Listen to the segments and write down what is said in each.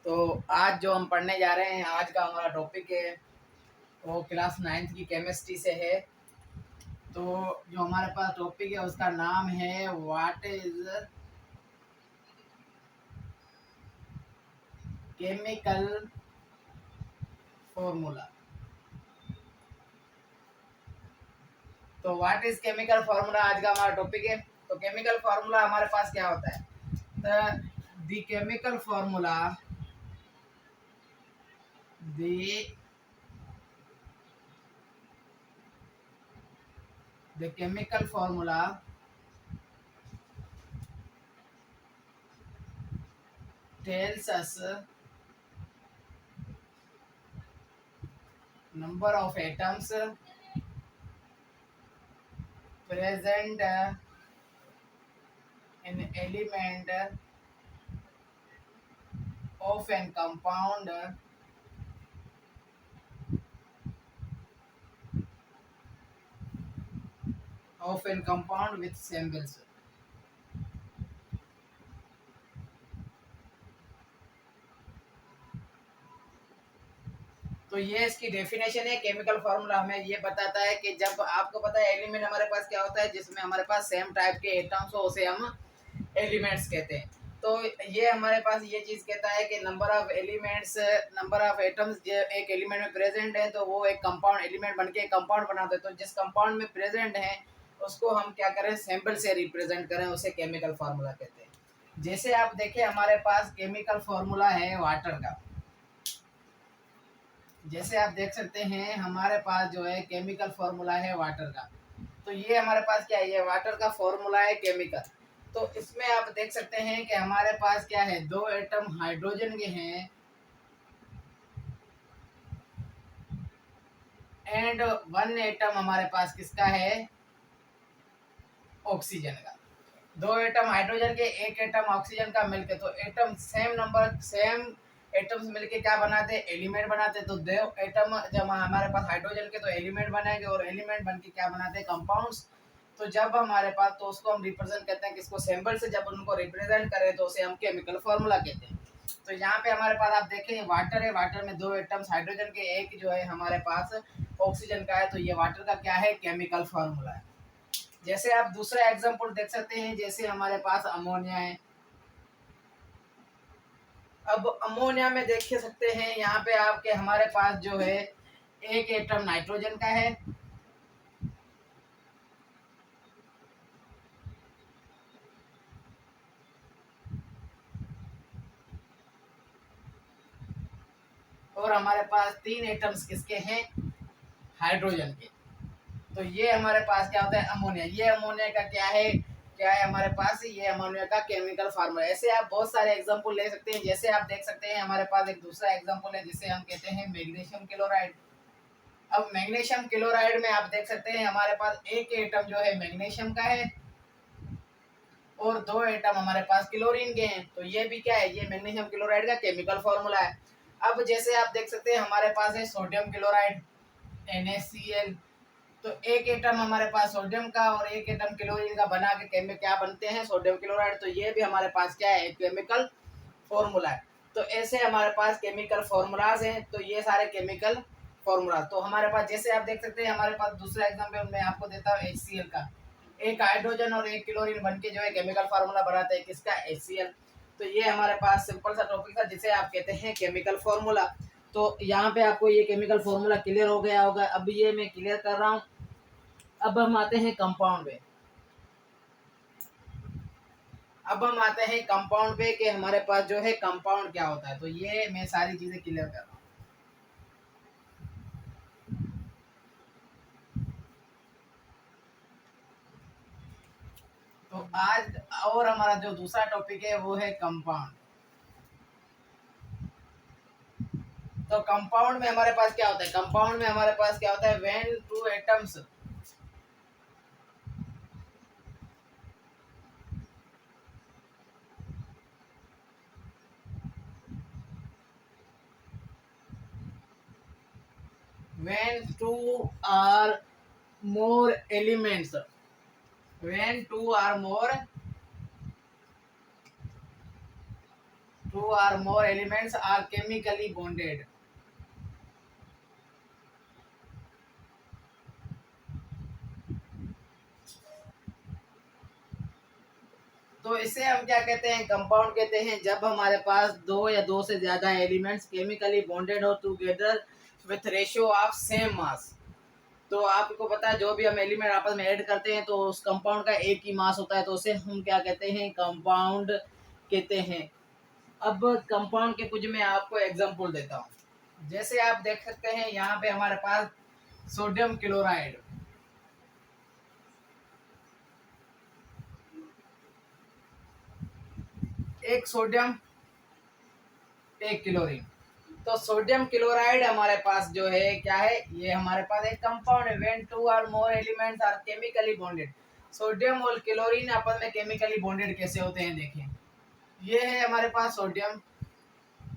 तो आज जो हम पढ़ने जा रहे हैं, आज का हमारा टॉपिक है वो क्लास 9th की केमिस्ट्री से है। तो जो हमारे पास टॉपिक है उसका नाम है व्हाट इज केमिकल फॉर्मूला। तो व्हाट इज केमिकल फार्मूला आज का हमारा टॉपिक है। तो केमिकल फार्मूला हमारे पास क्या होता है? The chemical formula the the chemical formula tells us number of atoms present in element of an compound with symbols। तो ये इसकी डेफिनेशन है। केमिकल फार्मूला हमें ये बताता है कि जब आपको पता है एलिमेंट हमारे पास क्या होता है, जिसमें हमारे पास सेम टाइप के एटम्स हो उसे हम एलिमेंट्स कहते हैं। तो ये हमारे पास ये चीज कहता है कि number of elements, number of atoms जो एक एलिमेंट में प्रेजेंट है तो वो एक कंपाउंड एलिमेंट बनके एक कंपाउंड बनाते हैं। तो जिस कंपाउंड में प्रेजेंट है उसको हम क्या करें, सैंपल से रिप्रेजेंट करें, उसे केमिकल फार्मूला कहते हैं। जैसे आप देखें हमारे पास केमिकल फार्मूला है वाटर का। जैसे आप देख सकते हैं हमारे पास जो है केमिकल फार्मूला है वाटर का। तो ये हमारे पास क्या है, ये वाटर का फॉर्मूला है केमिकल। तो इसमें आप देख सकते हैं कि हमारे पास क्या है, दो एटम हाइड्रोजन के हैं एंड वन एटम हमारे पास किसका है, ऑक्सीजन का। दो एटम हाइड्रोजन के, एक एटम ऑक्सीजन का मिलके, तो एटम सेम एटम्स मिलके क्या बनाते हैं, एलिमेंट बनाते हैं। तो दो एटम जब हमारे पास हाइड्रोजन के तो एलिमेंट बनाएंगे और एलिमेंट बनके क्या बनाते हैं, कंपाउंड्स। तो जब हमारे पास, तो उसको हम रिप्रेजेंट करते हैं किसको, सिंबल से। जब उनको रिप्रेजेंट करें तो उसे हम केमिकल फार्मूला कहते हैं। तो यहाँ पे हमारे पास आप देखें वाटर है, वाटर में दो एटम्स हाइड्रोजन के, एक जो है हमारे पास ऑक्सीजन का है। तो ये वाटर का क्या है, केमिकल फार्मूला है। जैसे आप दूसरा एग्जांपल देख सकते हैं, जैसे हमारे पास अमोनिया है। अब अमोनिया में देख सकते हैं यहाँ पे आपके हमारे पास जो है एक एटम नाइट्रोजन का है और हमारे पास तीन एटम्स किसके हैं, हाइड्रोजन के। तो ये हमारे पास क्या होता है, अमोनिया। ये अमोनिया का क्या है हमारे पास, ये अमोनिया का केमिकल फार्मूला। ऐसे आप बहुत सारे एग्जांपल ले सकते हैं। जैसे आप देख सकते हैं हमारे पास एक दूसरा एग्जांपल है जिसे हम कहते हैं मैग्नीशियम क्लोराइड। अब मैग्नीशियम क्लोराइड में आप देख सकते हैं हमारे पास एक एटम जो है मैग्नीशियम का है और दो एटम हमारे पास क्लोरीन के हैं। तो ये भी क्या है, ये मैग्नीशियम क्लोराइड का केमिकल फार्मूला है। अब जैसे आप देख सकते हैं हमारे पास है सोडियम क्लोराइड NaCl। तो एक एटम हमारे पास सोडियम का और एक एटम क्लोरीन का बना के क्या बनते हैं, सोडियम क्लोराइड। तो ये भी हमारे पास क्या है, केमिकल फॉर्मूला है। तो ऐसे हमारे पास केमिकल फॉर्मूलाज हैं। तो ये सारे केमिकल फॉर्मूला। तो हमारे पास जैसे आप देख सकते हैं हमारे पास दूसरा एग्जांपल मैं आपको देता हूँ HCl का। एक हाइड्रोजन और एक क्लोरीन बनके जो है केमिकल फार्मूला बनाते हैं किसका, HCl। तो ये हमारे पास सिंपल सा टॉपिक था जिसे आप कहते हैं केमिकल फार्मूला। तो यहाँ पे आपको ये केमिकल फार्मूला क्लियर हो गया होगा। अब ये मैं क्लियर कर रहा हूँ। अब हम आते हैं कंपाउंड पे। अब हम आते हैं कंपाउंड पे कि हमारे पास जो है कंपाउंड क्या होता है। तो ये मैं सारी चीजें क्लियर कर रहा हूँ। तो आज और हमारा जो दूसरा टॉपिक है वो है कंपाउंड। तो कंपाउंड में हमारे पास क्या होता है, कंपाउंड में हमारे पास क्या होता है, when two atoms when two or more elements, when two or more 2 or more elements are chemically bonded. तो इसे हम क्या कहते हैं, कंपाउंड कहते हैं जब हमारे पास दो या दो से ज्यादा एलिमेंट्स केमिकली बॉन्डेड हो together with ratio of same mass. तो आपको पता है जो भी हम एलिमेंट आपस में ऐड करते हैं तो उस कंपाउंड का एक ही मास होता है, तो उसे हम क्या कहते हैं, कंपाउंड कहते हैं। अब कंपाउंड के कुछ मैं आपको एग्जांपल देता हूँ। जैसे आप देख सकते हैं यहाँ पे हमारे पास सोडियम क्लोराइड, एक सोडियम एक क्लोरीन। तो सोडियम क्लोराइड हमारे पास जो है क्या है, ये हमारे पास एक कंपाउंड है। When two or more elements are chemically bonded, sodium और क्लोरीन आपस में केमिकली बॉन्डेड कैसे होते हैं देखें। ये है हमारे पास सोडियम।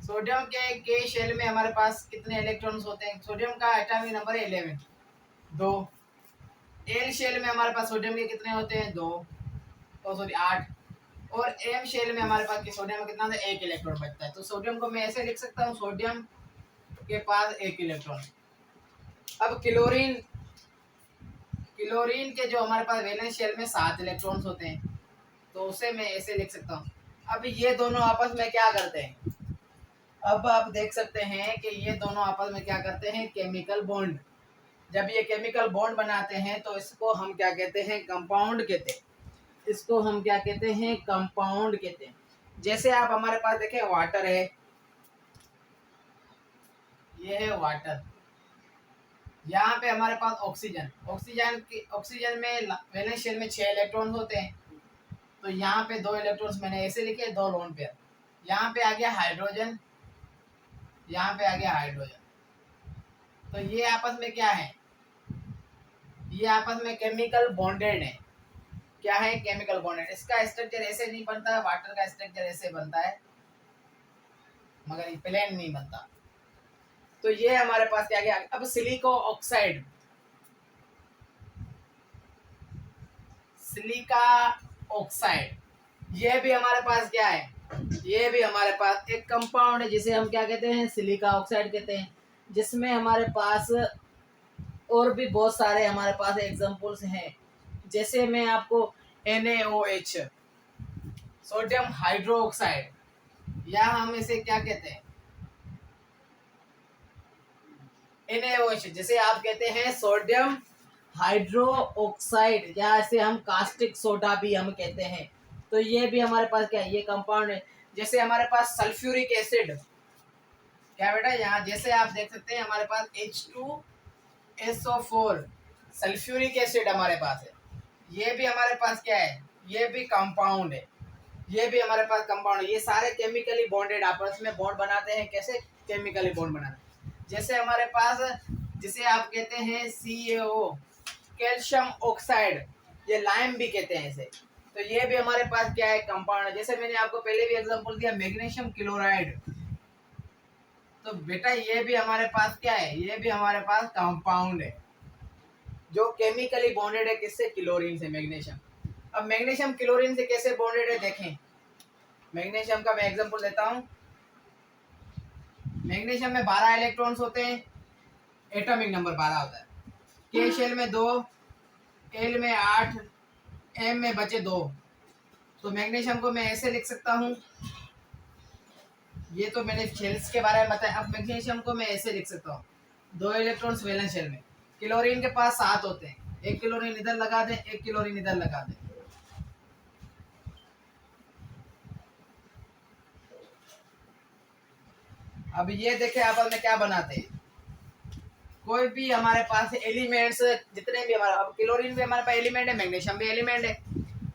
सोडियम के शेल में हमारे पास कितने इलेक्ट्रॉन्स होते हैं, सोडियम का एटॉमिक नंबर है 11, 2। एल शेल में हमारे पास सोडियम के कितने होते हैं, 2, सॉरी 8। और एम शेल में हमारे पास सोडियम में कितना होता है, 1 इलेक्ट्रॉन बचता है। तो सोडियम को मैं ऐसे लिख सकता हूँ, सोडियम के पास 1 इलेक्ट्रॉन। अब क्लोरीन, क्लोरीन के जो हमारे पास वैलेंस शेल में 7 इलेक्ट्रॉन्स होते हैं, तो उसे मैं ऐसे लिख सकता हूँ। अब ये दोनों आपस में क्या करते हैं, अब आप देख सकते हैं कि ये दोनों आपस में क्या करते हैं, केमिकल बॉन्ड। जब ये केमिकल बॉन्ड बनाते हैं तो इसको हम क्या कहते हैं, कंपाउंड कहते हैं। इसको हम क्या कहते हैं, कंपाउंड कहते हैं। जैसे आप हमारे पास देखें वाटर है, ये है वाटर। यहाँ पे हमारे पास ऑक्सीजन, ऑक्सीजन में वैलेंस शेल में 6 इलेक्ट्रॉन होते हैं। तो यहाँ पे 2 इलेक्ट्रॉन्स मैंने ऐसे लिखे, 2 लोन पेयर। यहाँ पे आ गया हाइड्रोजन, यहाँ पे आ गया हाइड्रोजन। तो ये आपस में क्या है, ये आपस में केमिकल बॉन्डेड है। क्या है, केमिकल बॉन्डेड। इसका स्ट्रक्चर ऐसे नहीं बनता, वाटर का स्ट्रक्चर ऐसे बनता है, मगर ये प्लेन नहीं बनता। तो ये हमारे पास क्या गया। अब सिलिको ऑक्साइड, सिलिका ऑक्साइड, ये भी हमारे पास क्या है, ये भी हमारे पास एक कंपाउंड है जिसे हम क्या कहते हैं, सिलिका ऑक्साइड कहते हैं। जिसमें हमारे पास और भी बहुत सारे हमारे पास एग्जांपल्स हैं। जैसे मैं आपको NaOH, सोडियम हाइड्रो ऑक्साइड, या हम इसे क्या कहते हैं, NaOH, जैसे आप कहते हैं सोडियम हाइड्रो ऑक्साइड, या इसे हम कास्टिक सोडा भी हम कहते हैं। तो ये भी हमारे पास क्या है, ये कंपाउंड है। जैसे हमारे पास सल्फ्यूरिक एसिड, क्या बेटा, यहाँ जैसे आप देख सकते हैं हमारे पास H2SO4 सल्फ्यूरिक एसिड हमारे पास है। ये भी हमारे पास क्या है, ये भी कंपाउंड है। ये भी हमारे पास कंपाउंड है। ये सारे केमिकली बॉन्डेड आपस में बॉन्ड बनाते हैं। कैसे केमिकली बॉन्ड बनाते हैं, जैसे हमारे पास जिसे आप कहते हैं CaO, कैल्शियम ऑक्साइड, ये लाइम भी कहते हैं इसे। तो ये भी हमारे पास क्या है, कंपाउंड है। जैसे मैंने आपको पहले भी एग्जांपल दिया मैग्नीशियम क्लोराइड, तो बेटा ये भी हमारे पास क्या है, ये भी हमारे पास कंपाउंड है जो केमिकली बॉन्डेड है। किससे, क्लोरीन से, मैग्नीशियम। अब मैग्नीशियम क्लोरीन से कैसे बॉन्डेड है देखें। मैग्नीशियम का मैं एग्जांपल देता हूं। मैग्नीशियम में 12 इलेक्ट्रॉन्स होते हैं, एटॉमिक नंबर 12 होता है। के शेल में 2, एल में 8, एम में बचे 2। तो मैग्नीशियम को मैं ऐसे लिख सकता हूँ, ये तो मैंने शेल्स के बारे में बताया। अब मैग्नीशियम को मैं ऐसे लिख सकता हूँ, 2 इलेक्ट्रॉन्स वैलेंस शेल में। क्लोरीन के पास 7 होते हैं, 1 क्लोरीन इधर लगा दें, 1 क्लोरीन इधर लगा दें। अब ये देखें आपस में क्या बनाते हैं। कोई भी हमारे पास एलिमेंट्स जितने भी हमारा, अब क्लोरीन भी हमारे पास एलिमेंट है, मैग्नीशियम भी एलिमेंट है।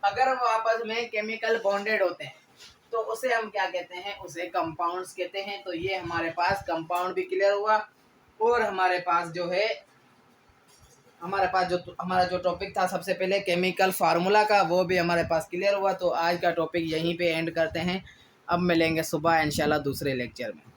अगर वो आपस में केमिकल बॉन्डेड होते हैं तो उसे हम क्या कहते हैं, उसे कंपाउंड्स कहते हैं। तो ये हमारे पास कंपाउंड भी क्लियर हुआ, और हमारे पास जो है, हमारा जो टॉपिक था सबसे पहले केमिकल फार्मूला का, वो भी हमारे पास क्लियर हुआ। तो आज का टॉपिक यहीं पे एंड करते हैं। अब मिलेंगे सुबह इंशाल्लाह दूसरे लेक्चर में।